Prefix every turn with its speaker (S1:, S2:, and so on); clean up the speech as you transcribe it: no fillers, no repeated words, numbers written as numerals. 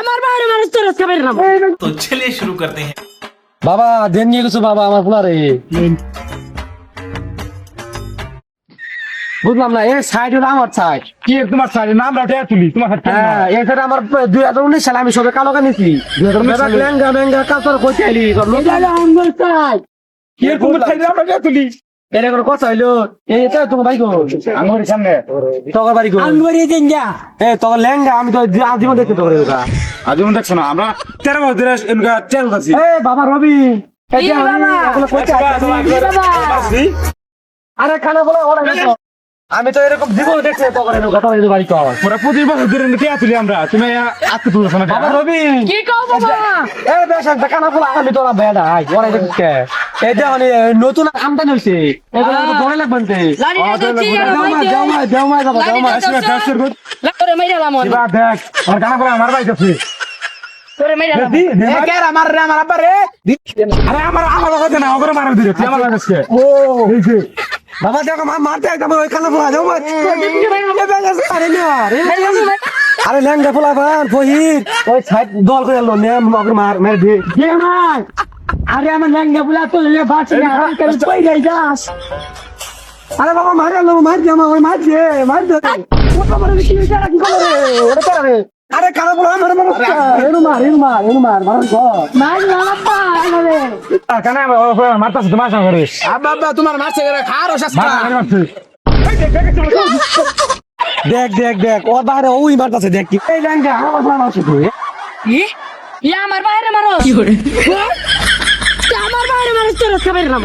S1: আমার বাইরে মানুষ তো রক্ষা পেরে না।
S2: तो चलिए शुरू करते हैं।
S3: বাবা দেন নিয়ে গেছো বাবা আমার ফুলারে বুঝলাম না এই সাইড হলো আমার সাইড
S4: কি তোমার সাইডে নাম রাখে তুলি তোমার হাতে
S3: হ্যাঁ এখানে আমার 2019 সালে আমি সবে কালো কানিছি 2019 সালে লেঙ্গা মেঙ্গা কালচার কইতে আইলি
S1: আমার চাই
S4: কি তোমার সাইডে নাম রাখে তুলি
S3: এর কোন কথা হইলো এই তো তোমার ভাই গো
S4: আমার সামনে
S3: তোর বাড়ি গো
S1: আঙ্গুরি দিন যা
S3: এ তোর লেঙ্গা আমি তো আজীবন দেখতে তোর ওটা
S4: আজ আমি দেখছ না আমরা 13 বছর ধরে এমগা চ্যানেল আছি
S3: এ বাবা রবি এই যে
S1: কি বাবা?
S3: এগুলো কইতে আইলি আরে খানা বলা ওরা গেছো আমি তো এরকম জীবন দেখছি তো করে কথা হইলো বাড়ি কর
S4: পুরো 25 বছর ধরে কে তুলি আমরা তুমি আজকে তুলছ না
S3: বাবা রবি
S1: কি কও বাবা
S3: এ বেশ একটা কানা বলা আমি তোরা বেড়া আই ওরা দেখতে এই যে মানে নতুন আমদানি হইছে এগুলো তো বড় লাগবে
S1: লাড়ি দিছি আর
S3: দেওমাই বাবা দেওমাই
S4: আসলে ডাক্তার কর
S1: তোরে মাইরালাম
S4: দিবা দেখ আর কানা বলা আমার ভাই কাছে
S1: তোরে মাইরালাম
S4: দি এ কে আমার রে আমার আব্বা রে আরে আমার কথা না ওরে মারা দিরে তুই আমার কাছে
S3: ও
S4: এই যে
S3: বাবা দেখো মারতে একদম ওই কানা বলা দেওমাই আরে না আরে ল্যাংড়া পোলা বান ফহির ওই সাইড দল করে এলো নে মগর মার দে
S1: কে মার আরে আমার লেঙ্গা বুলা তো লে বাঁচি না আমি কেন কই যাই যাস
S3: আরে বাবা মার এলো মার দে আমার মার দে
S1: ওটা বড় কি বিচারা কি করে
S3: ওরে করে রে আরে কানা পোলা মার এনু মার
S1: মার লাপা আরে
S4: কানা মারতাছ তোমার সঙ্গে করে
S3: আব্বা তোমার মারছে রে খারো
S4: মার আমি মারছি
S3: দেখ ওর বাইরে ওই মারতাছে দেখ কি এই ল্যাংড়া আমার পোলা মারছে তুই
S1: কি ইয়া আমার বাইরে মারো কি করে আমার বাইরে মানুষ তো রক্ষা পেরে না